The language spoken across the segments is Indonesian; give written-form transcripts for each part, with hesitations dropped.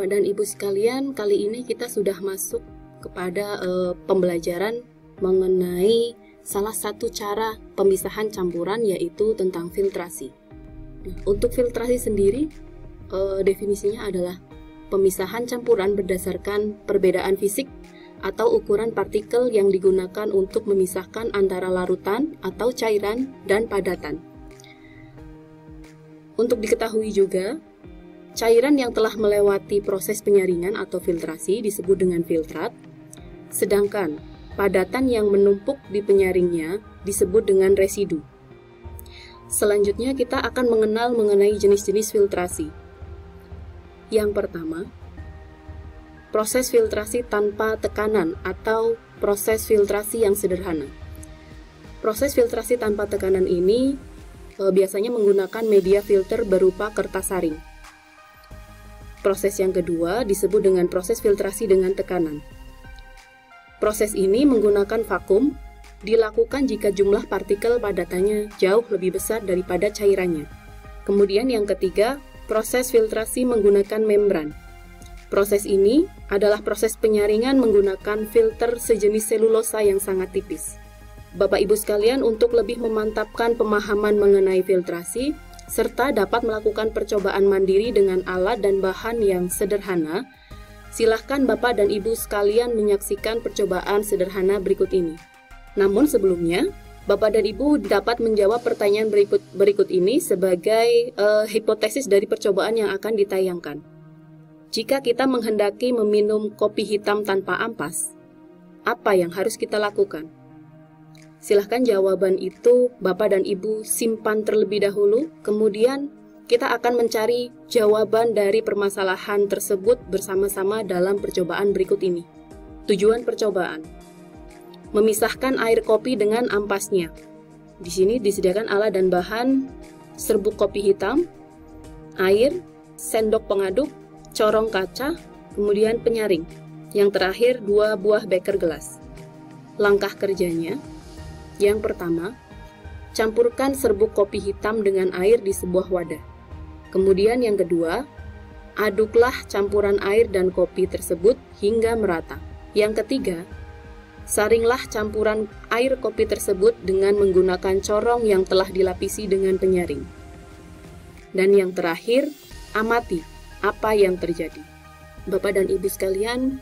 Bapak dan Ibu sekalian, kali ini kita sudah masuk kepada pembelajaran mengenai salah satu cara pemisahan campuran, yaitu tentang filtrasi. Nah, untuk filtrasi sendiri, definisinya adalah pemisahan campuran berdasarkan perbedaan fisik atau ukuran partikel yang digunakan untuk memisahkan antara larutan atau cairan dan padatan. Untuk diketahui juga, cairan yang telah melewati proses penyaringan atau filtrasi disebut dengan filtrat, sedangkan padatan yang menumpuk di penyaringnya disebut dengan residu. Selanjutnya kita akan mengenal mengenai jenis-jenis filtrasi. Yang pertama, proses filtrasi tanpa tekanan atau proses filtrasi yang sederhana. Proses filtrasi tanpa tekanan ini biasanya menggunakan media filter berupa kertas saring. Proses yang kedua disebut dengan proses filtrasi dengan tekanan. Proses ini menggunakan vakum, dilakukan jika jumlah partikel padatannya jauh lebih besar daripada cairannya. Kemudian yang ketiga, proses filtrasi menggunakan membran. Proses ini adalah proses penyaringan menggunakan filter sejenis selulosa yang sangat tipis. Bapak Ibu sekalian, untuk lebih memantapkan pemahaman mengenai filtrasi, serta dapat melakukan percobaan mandiri dengan alat dan bahan yang sederhana, silahkan Bapak dan Ibu sekalian menyaksikan percobaan sederhana berikut ini. Namun sebelumnya, Bapak dan Ibu dapat menjawab pertanyaan berikut ini sebagai hipotesis dari percobaan yang akan ditayangkan. Jika kita menghendaki meminum kopi hitam tanpa ampas, apa yang harus kita lakukan? Silahkan jawaban itu Bapak dan Ibu simpan terlebih dahulu, kemudian kita akan mencari jawaban dari permasalahan tersebut bersama-sama dalam percobaan berikut ini. Tujuan percobaan: memisahkan air kopi dengan ampasnya. Di sini disediakan alat dan bahan: serbuk kopi hitam, air, sendok pengaduk, corong kaca, kemudian penyaring. Yang terakhir 2 buah beker gelas. Langkah kerjanya: yang pertama, campurkan serbuk kopi hitam dengan air di sebuah wadah. Kemudian yang kedua, aduklah campuran air dan kopi tersebut hingga merata. Yang ketiga, saringlah campuran air kopi tersebut dengan menggunakan corong yang telah dilapisi dengan penyaring. Dan yang terakhir, amati apa yang terjadi. Bapak dan Ibu sekalian,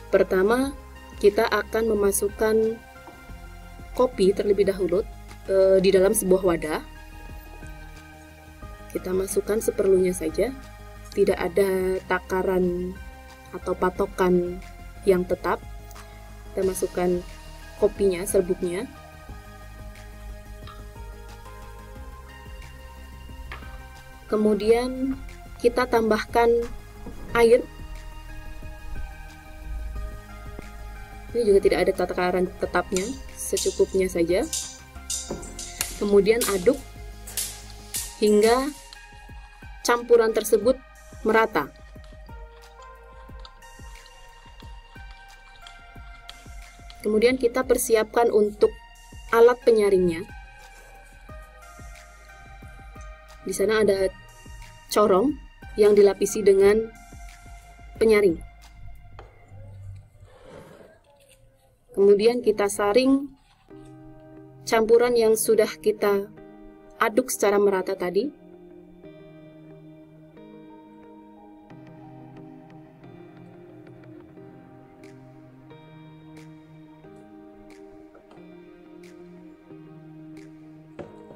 pertama kita akan memasukkan kopi terlebih dahulu di dalam sebuah wadah. Kita masukkan seperlunya saja, tidak ada takaran atau patokan yang tetap. Kita masukkan kopinya, serbuknya. Kemudian kita tambahkan air. Ini juga tidak ada takaran tetapnya, secukupnya saja. Kemudian aduk hingga campuran tersebut merata. Kemudian kita persiapkan untuk alat penyaringnya. Di sana ada corong yang dilapisi dengan penyaring. Kemudian kita saring campuran yang sudah kita aduk secara merata tadi.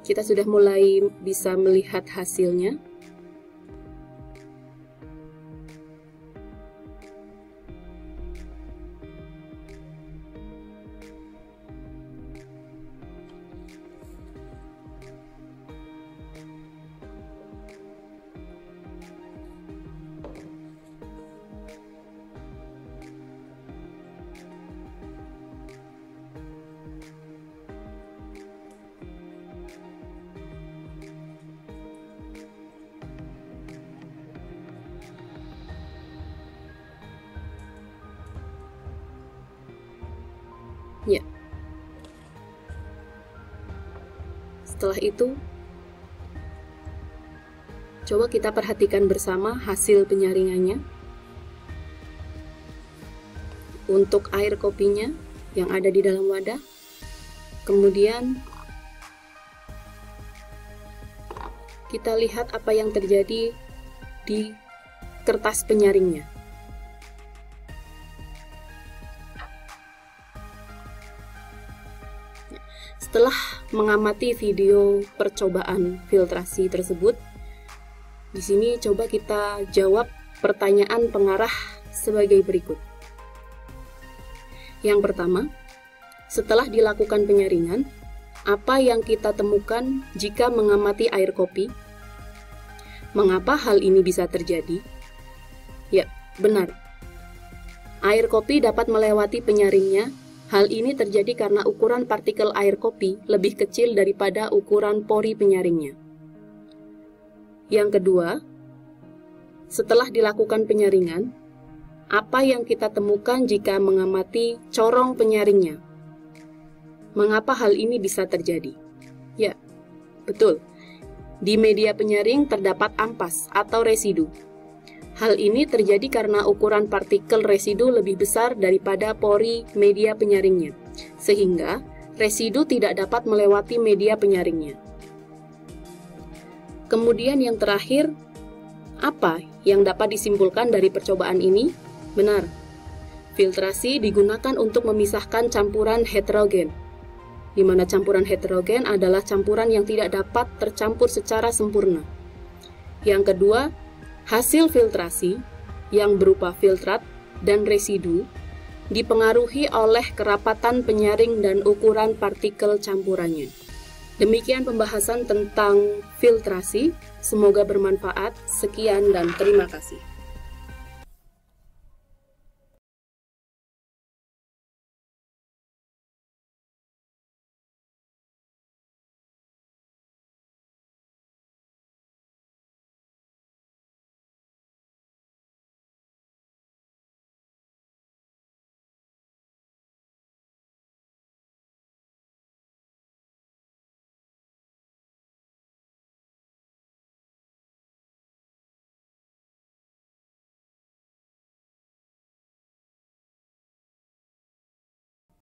Kita sudah mulai bisa melihat hasilnya. Ya. Setelah itu, coba kita perhatikan bersama hasil penyaringannya. untuk air kopinya yang ada di dalam wadah. Kemudian kita lihat apa yang terjadi di kertas penyaringnya. Setelah mengamati video percobaan filtrasi tersebut, di sini coba kita jawab pertanyaan pengarah sebagai berikut. Yang pertama, setelah dilakukan penyaringan, apa yang kita temukan jika mengamati air kopi? Mengapa hal ini bisa terjadi? Ya, benar. Air kopi dapat melewati penyaringnya. Hal ini terjadi karena ukuran partikel air kopi lebih kecil daripada ukuran pori penyaringnya. Yang kedua, setelah dilakukan penyaringan, apa yang kita temukan jika mengamati corong penyaringnya? Mengapa hal ini bisa terjadi? Ya, betul. Di media penyaring terdapat ampas atau residu. Hal ini terjadi karena ukuran partikel residu lebih besar daripada pori media penyaringnya, sehingga residu tidak dapat melewati media penyaringnya. Kemudian yang terakhir, apa yang dapat disimpulkan dari percobaan ini? Benar, filtrasi digunakan untuk memisahkan campuran heterogen, di mana campuran heterogen adalah campuran yang tidak dapat tercampur secara sempurna. Yang kedua, hasil filtrasi yang berupa filtrat dan residu dipengaruhi oleh kerapatan penyaring dan ukuran partikel campurannya. Demikian pembahasan tentang filtrasi. Semoga bermanfaat. Sekian dan terima kasih.